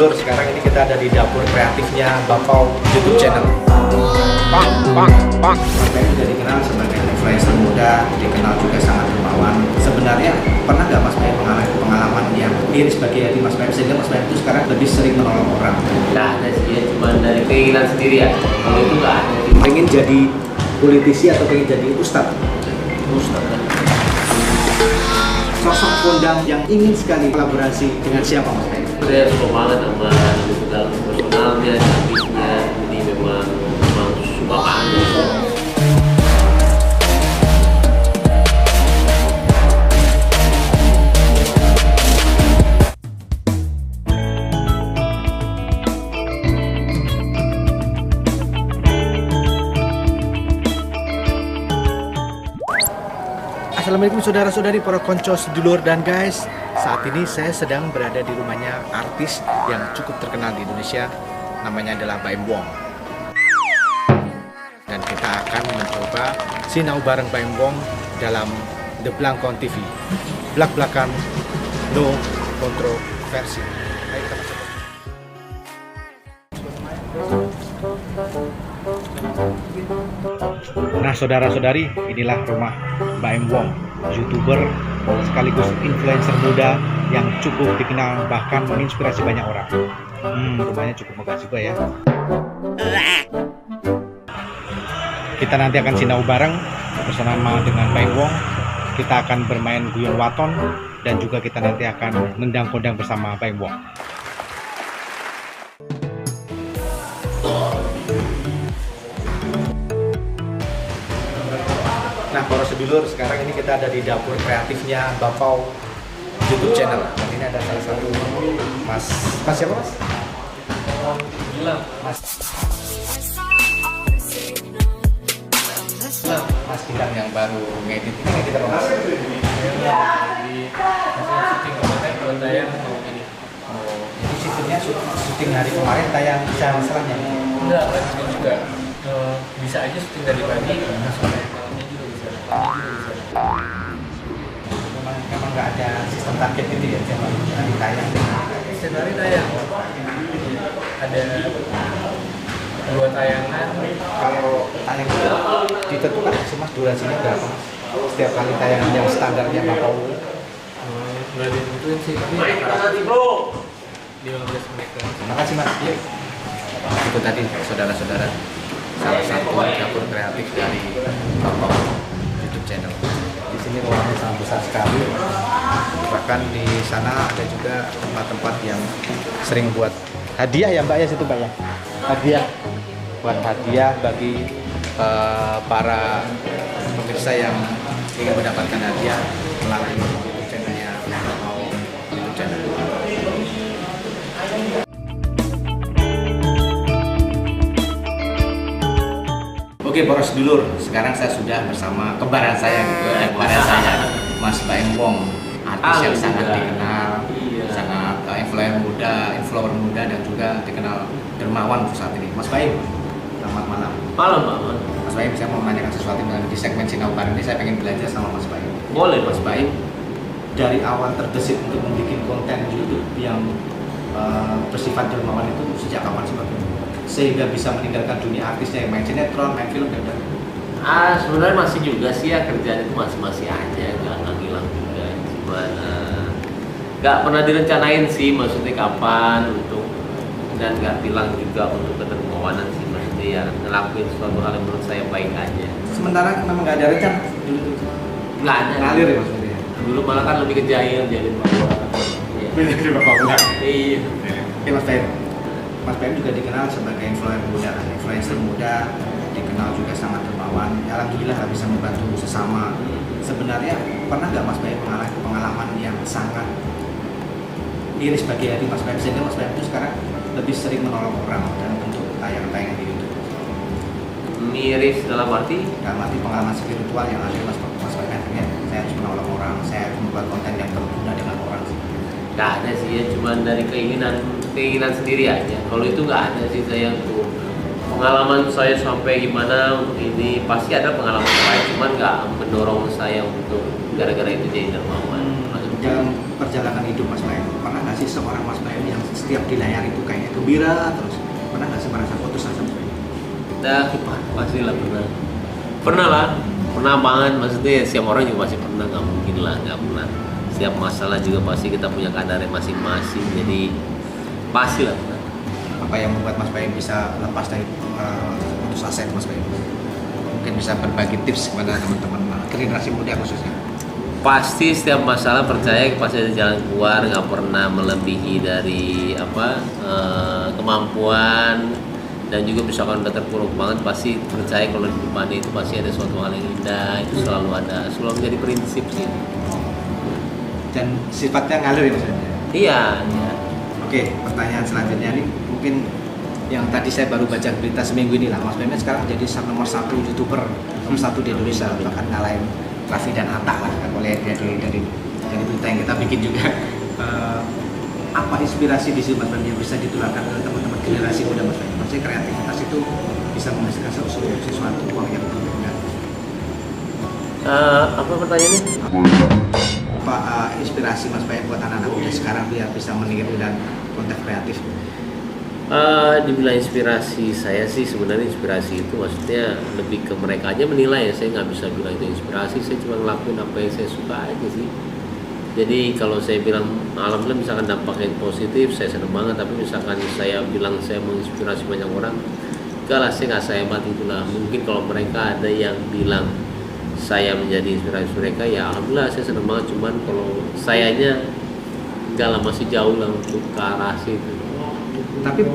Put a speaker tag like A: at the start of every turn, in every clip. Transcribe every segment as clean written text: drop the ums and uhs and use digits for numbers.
A: sedulur, sekarang ini kita ada di dapur kreatifnya Bapau YouTube channel. Mas Ben juga dikenal sebagai influencer muda, dikenal juga sangat dermawan. Sebenarnya pernah nggak Mas Ben mengalami pengalaman yang miris bagi hati Mas Ben sehingga Mas Ben itu sekarang lebih sering menolong orang?
B: Nggak ada sih, ya cuma dari keinginan sendiri ya. Kalau itu nggak ada.
A: Pengen jadi politisi atau pengen jadi ustadz?
B: Ustadz kan.
A: Sosok kondang yang ingin sekali kolaborasi dengan siapa Mas Ben?
B: Saya suka banget sama dalam personalnya, cantiknya, jadi memang suka banget.
A: Assalamualaikum saudara-saudari, para konco, sedulur dan guys. Saat ini saya sedang berada di rumahnya artis yang cukup terkenal di Indonesia. Namanya adalah Baim Wong. Dan kita akan mencoba sinau bareng Baim Wong dalam The Blangkon TV. Blak-blakan, no kontroversi. Ayo kita masuk. Nah saudara-saudari, inilah rumah Baim Wong, YouTuber sekaligus influencer muda yang cukup dikenal bahkan menginspirasi banyak orang. Rumahnya cukup megah juga ya. Kita nanti akan sinau bareng bersama dengan Baim Wong. Kita akan bermain guyon waton dan juga kita nanti akan nendang kondang bersama Baim Wong. Nah, para sedulur, sekarang ini kita ada di dapur kreatifnya Bapau YouTube channel. Dan ini ada salah satu Mas siapa Mas? Mas Gilang yang baru ngedit. Ini ngedit apa Mas? Jadi syutingnya syuting hari kemarin tayang sehari setelahnya?
C: Enggak, lanjut juga. Bisa aja syuting dari pagi sampai malamnya juga bisa.
A: Memang nggak ada sistem target gitu ya, tiap hari tayang.
C: Setiap hari tayang. Ada 2 tayangan.
A: Kalau tayang itu ditentukan sih Mas durasinya berapa Mas? Setiap kali tayangan yang standarnya Bapau?
C: Nggak ditentuin sih, tapi 15 menit kan.
A: Terima kasih Mas. Itu tadi saudara-saudara, salah satu dapur kreatif dari Bapau YouTube channel. Di sini ruangnya sangat besar sekali. Bahkan di sana ada juga tempat-tempat yang sering buat hadiah ya Mbak ya, situ Mbak ya. Hadiah, buat hadiah bagi para pemirsa yang ingin mendapatkan hadiah melalui YouTube channelnya Bapau YouTube channel. Oke, para sedulur, sekarang saya sudah bersama kembaran saya, Mas Baim Wong, artis yang sangat dikenal, sangat influencer muda dan juga dikenal dermawan saat ini. Mas Baim, selamat malam.
B: Malam, Pak.
A: Mas Baim, saya mau menanyakan sesuatu di segmen Sinau Bareng ini. Saya pengen belajar sama Mas Baim.
B: Boleh,
A: Mas Baim, dari awal terbesit untuk membuat konten YouTube yang bersifat dermawan itu sejak kapan sih Mas Baim? Sehingga bisa meninggalkan dunia artisnya yang main sinetron, main film dan
B: Sebenarnya masih juga sih ya, kerjaan itu masih aja, nggak hilang juga. Cuman nggak pernah direncanain sih, maksudnya kapan untuk, dan nggak bilang juga untuk kedermawanan sih, maksudnya ya ngelakuin sesuatu hal yang menurut saya baik aja.
A: sementara memang nggak ada rencana dulu.
B: Nggak ada.
A: Ngalir ya maksudnya.
B: Dulu malah kan lebih ke jahil jadi
A: Jadi Bapak Bulan.
B: Iya.
A: Oke Mas Baim. Mas Baim juga dikenal sebagai influencer muda, dikenal juga sangat dermawan. Alhamdulillah lah bisa membantu sesama. Sebenarnya pernah nggak Mas Baim mengalami pengalaman yang sangat miris bagi hati Mas Baim sehingga Mas Baim itu sekarang lebih sering menolong orang dalam bentuk tayangan di YouTube?
B: Miris dalam arti?
A: Dalam arti pengalaman spiritual yang ada Mas Baim akhirnya saya harus menolong orang, saya harus membuat konten yang berguna dengan orang.
B: Nggak ada sih ya, cuma dari keinginan sendiri aja. Kalau itu nggak ada sih saya untuk pengalaman saya sampai gimana untuk ini. Pasti ada pengalaman lain, cuman nggak mendorong saya untuk gara-gara itu jadi dermawan.
A: dalam perjalanan hidup Mas Baim, pernah nggak sih seorang Mas Baim yang setiap di layar itu kayaknya gembira terus? Pernah nggak sih merasa putus asa Mas Baim?
B: Nah, pastilah pernah. Pernah lah, pernah banget. Maksudnya setiap orang juga pasti pernah, nggak mungkin lah nggak pernah. Setiap masalah juga pasti kita punya kadarnya masing-masing. Jadi pastilah pernah.
A: Apa yang membuat Mas Baim bisa lepas dari putus asa itu Mas Baim? Mungkin bisa berbagi tips kepada teman-teman generasi muda khususnya.
B: Pasti setiap masalah percaya pasti ada jalan keluar, nggak pernah melebihi dari kemampuan. Dan juga misalkan udah terpuruk banget, pasti percaya kalau di depannya itu pasti ada suatu hal yang indah, itu selalu ada, selalu menjadi prinsip sih.
A: Dan sifatnya ngalir ya Mas Baim?
B: Iya, iya.
A: Oke, pertanyaan selanjutnya nih mungkin yang tadi saya baru baca berita seminggu ini lah, Mas Baim sekarang jadi nomor 1 YouTuber, nomor 1 di Indonesia, bahkan ngalahin Raffi dan Atta lah, oleh dari berita yang kita bikin juga. Apa inspirasi di sini Mas Baim yang bisa ditularkan ke teman-teman generasi muda Mas Baim? Maksudnya kreativitas itu bisa menghasilkan sesuatu uang yang berbeda.
B: Apa pertanyaannya?
A: Apa inspirasi Mas Baim buat anak-anak muda sekarang biar bisa meniru dan konten kreatif?
B: Dibilang inspirasi, saya sih sebenarnya inspirasi itu maksudnya lebih ke mereka aja menilai ya. Saya nggak bisa bilang itu inspirasi, saya cuma ngelakuin apa yang saya suka aja sih. Jadi kalau saya bilang alhamdulillah misalkan dampaknya positif, saya senang banget. Tapi misalkan saya bilang saya menginspirasi banyak orang, enggak lah, saya nggak sehebat itulah. Mungkin kalau mereka ada yang bilang saya menjadi inspirasi mereka, ya alhamdulillah saya senang banget. Cuman kalau sayanya enggak lah, masih jauh lah untuk ke arah situ.
A: Tapi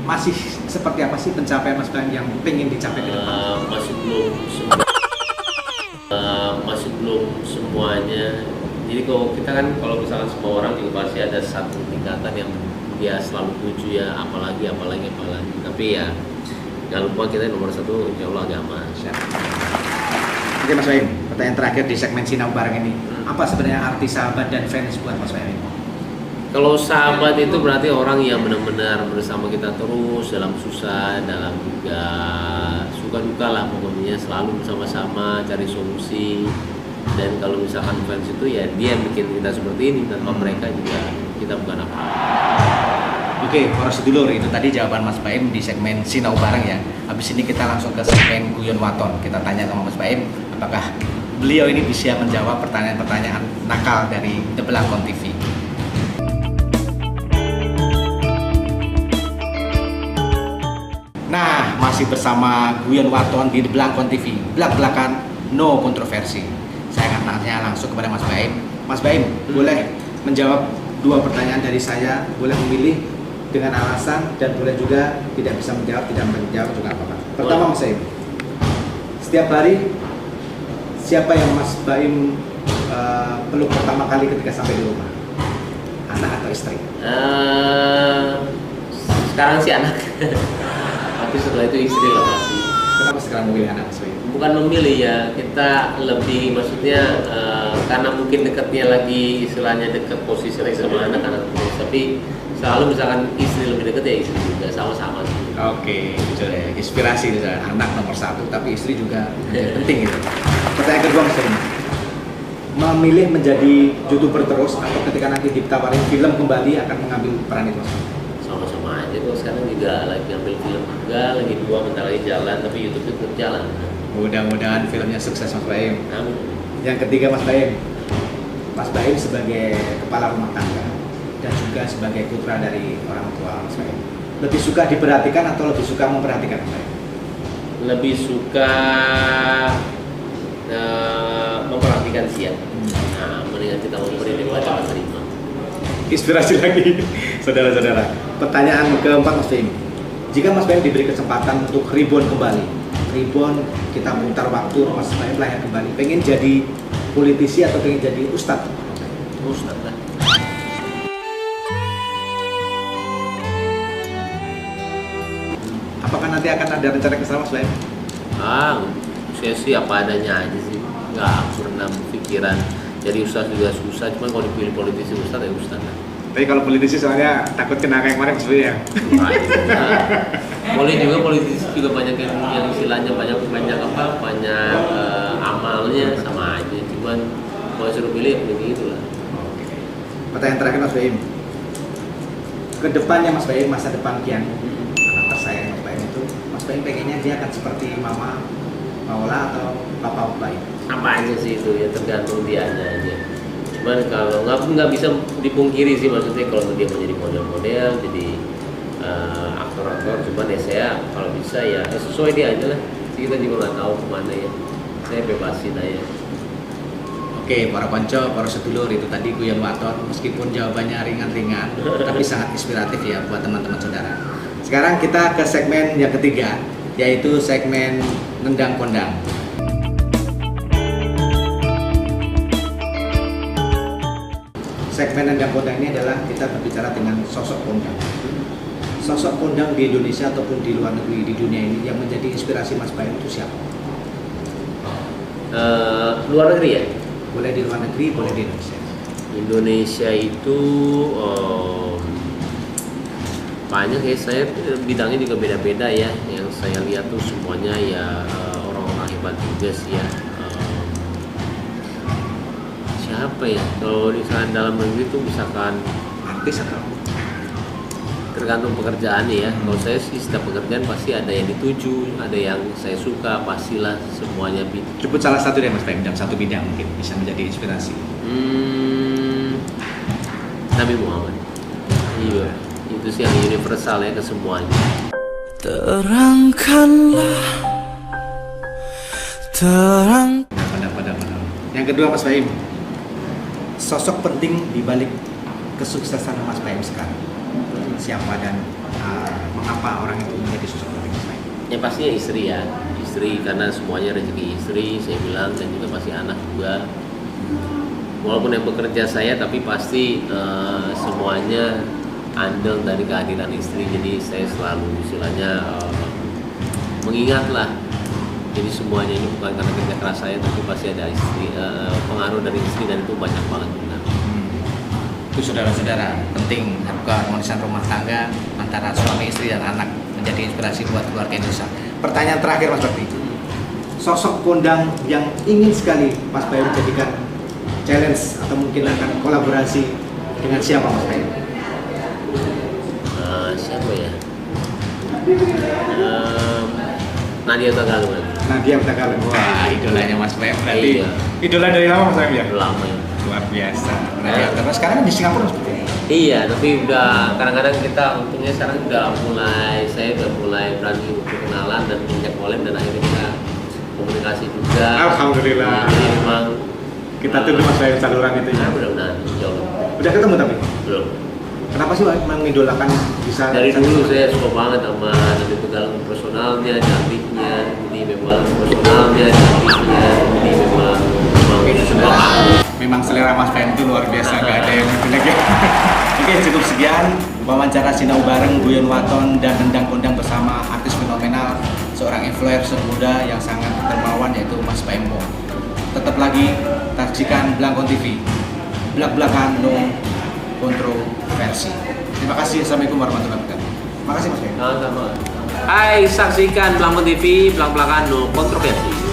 A: masih seperti apa sih pencapaian Mas Baim yang pengen dicapai ke depan?
B: Masih belum semuanya. Jadi kalau kita kan kalau misalkan semua orang juga pasti ada satu tingkatan yang dia selalu tuju ya, apalagi. Tapi ya jangan lupa kita nomor 1 insya Allah agama.
A: Oke Mas Baim, pertanyaan terakhir di segmen Sinau Bareng ini. Apa sebenarnya arti sahabat dan fans buat Mas Baim?
B: Kalau sahabat itu berarti orang yang benar-benar bersama kita terus dalam susah, dalam juga suka duka lah, pokoknya selalu bersama-sama cari solusi. Dan kalau misalkan fans itu ya dia bikin kita seperti ini, tanpa mereka juga kita bukan apa-apa.
A: Oke, harus dulu itu tadi jawaban Mas Baim di segmen Sinau Bareng ya. Habis ini kita langsung ke segmen Guyon Waton. Kita tanya sama Mas Baim, apakah beliau ini bisa menjawab pertanyaan-pertanyaan nakal dari The Belangkon TV. Nah, masih bersama Guyon Waton di The Belangkon TV. Belak-belakan, no kontroversi. Saya akan tanya langsung kepada Mas Baim. Mas Baim, boleh menjawab 2 pertanyaan dari saya, boleh memilih dengan alasan dan boleh juga tidak bisa menjawab, tidak menjawab juga apa-apa. Pertama Mas Baim, setiap hari siapa yang Mas Baim peluk pertama kali ketika sampai di rumah? Anak atau istri?
B: Sekarang sih anak. Tapi setelah itu istri lah pasti.
A: Kenapa sekarang memilih anak Mas Baim?
B: Bukan memilih ya, kita lebih maksudnya karena mungkin dekatnya lagi istilahnya dekat posisi lagi sama anak-anak terus. Tapi selalu misalkan istri lebih dekat ya istri juga sama-sama sih.
A: Oke, itu ya inspirasi itu anak nomor 1 tapi istri juga menjadi penting gitu. Pertanyaan kedua Mas Baim, memilih menjadi YouTuber terus atau ketika nanti ditawarin film kembali akan mengambil peran itu Mas?
B: Sama-sama aja kok, sekarang juga lagi ambil film juga, lagi 2 bentar lagi jalan, tapi YouTube itu tetap jalan.
A: Mudah-mudahan filmnya sukses Mas Baim.
B: Amin.
A: Yang ketiga Mas Baim, Mas Baim sebagai kepala rumah tangga dan juga sebagai putra dari orang tua Mas Baim, lebih suka diperhatikan atau lebih suka memperhatikan Mas Baim?
B: Lebih suka memperhatikan siap. Nah, mendingan kita memberi daripada menerima.
A: Inspirasi lagi, saudara-saudara. Pertanyaan keempat Mas Baim, jika Mas Baim diberi kesempatan untuk reborn kembali, kita putar waktu Mas Baim lahir kembali, pengen jadi politisi atau pengen jadi ustadz?
B: Ustadz lah.
A: Apakah nanti akan ada rencana ke sana Mas Baim?
B: Saya sih apa adanya aja sih, nggak pernah pikiran jadi ustadz juga susah. Cuma kalau dipilih politisi ustadz ya ustadz lah.
A: Tapi kalau politisi soalnya takut kena kayak kemarin Mas Baim ya?
B: Boleh juga, politisi juga banyak yang istilahnya banyak amalnya sama aja. Cuman kalau suruh pilih ya begitu lah.
A: Oke. Pertanyaan terakhir Mas Baim. Kedepannya Mas Baim, masa depan Kian, anak tersayang Mas Baim itu, Mas Baim pengennya dia akan seperti Mama Paula atau Papa Baim?
B: Apa aja sih itu ya, tergantung dianya aja. Cuman kalau nggak bisa dipungkiri sih, maksudnya kalau dia mau jadi model-model, jadi aktor-aktor, cuman ya saya kalau bisa ya sesuai dia aja lah. Kita juga nggak tahu kemana ya, saya bebasin aja.
A: Oke, para konco, para sedulur, itu tadi Guyon Waton. Meskipun jawabannya ringan-ringan, tapi sangat inspiratif ya buat teman-teman saudara. Sekarang kita ke segmen yang ketiga, yaitu segmen Nendang Kondang. Segmen Nendang Kondang ini adalah kita berbicara dengan sosok kondang. Sosok kondang di Indonesia ataupun di luar negeri, di dunia ini yang menjadi inspirasi Mas Baim itu siapa?
B: Luar negeri ya?
A: Boleh di luar negeri, boleh di Indonesia.
B: Indonesia itu banyak ya, saya bidangnya juga beda-beda ya. Yang saya lihat tuh semuanya ya orang-orang hebat juga sih ya. Siapa ya? Kalau misalkan dalam negeri tuh misalkan
A: Artis atau?
B: tergantung pekerjaannya ya. Kalau saya sih setiap pekerjaan pasti ada yang dituju, ada yang saya suka, pastilah semuanya.
A: Sebut salah satu deh Mas Baim, dalam satu bidang mungkin bisa menjadi inspirasi.
B: Nabi Muhammad. Iya, itu sih yang universal ya ke semuanya.
D: Terangkanlah, terang.
A: Benar. Yang kedua Mas Baim, sosok penting di balik kesuksesan Mas Baim sekarang. Siapa dan mengapa orang itu menjadi sosok penting Mas Baim?
B: Ya pastinya istri ya, istri karena semuanya rezeki istri saya bilang, dan juga pasti anak juga. Walaupun yang bekerja saya, tapi pasti semuanya andil dari kehadiran istri. Jadi saya selalu istilahnya mengingatlah. Jadi semuanya ini bukan karena kerja keras saya, tapi pasti ada istri, pengaruh dari istri, dan itu banyak banget benar.
A: Itu saudara-saudara, penting keharmonisan rumah tangga antara suami istri dan anak menjadi inspirasi buat keluarga Indonesia. Pertanyaan terakhir Mas Bakti, sosok kondang yang ingin sekali Mas Baim jadikan challenge atau mungkin akan kolaborasi dengan siapa Mas Baim?
B: Siapa ya? Nadia Tagalog.
A: Nadia Tagalog. Wah, idolanya Mas Baim berarti.
B: Iya.
A: Idola dari lama Mas Baim ya?
B: Lama ya.
A: Luar biasa. Nadia Tagalog sekarang di Singapura seperti ini.
B: Iya, tapi udah kadang-kadang kita untungnya sekarang saya udah mulai berani untuk kenalan dan punya kolab, dan akhirnya kita komunikasi juga.
A: Alhamdulillah.
B: Jadi memang
A: Kita tunggu Mas Baim saluran itu ya.
B: Mudah-mudahan insya Allah.
A: Udah ketemu tapi?
B: Belum.
A: Kenapa sih mengidolakan bisa?
B: Dari dulu saya suka banget sama Nadia Tagalog, personalnya, cantiknya, jadi memang personalnya, cantiknya, jadi memang
A: Itu sudah. Memang selera Mas Baim itu luar biasa, gak ada yang jelek ya. Oke, cukup sekian wawancara sinau bareng Guyon Waton dan Nendang Kondang bersama artis fenomenal, seorang influencer muda yang sangat dermawan yaitu Mas Baim Wong. Tetap lagi saksikan Blangkon TV. Belak-belakan no kontroversi. Terima kasih. Assalamualaikum warahmatullahi wabarakatuh. Makasih Mas Baim.
B: sama-sama. Hai, saksikan Blangkon TV, belak-belakan no kontroversi.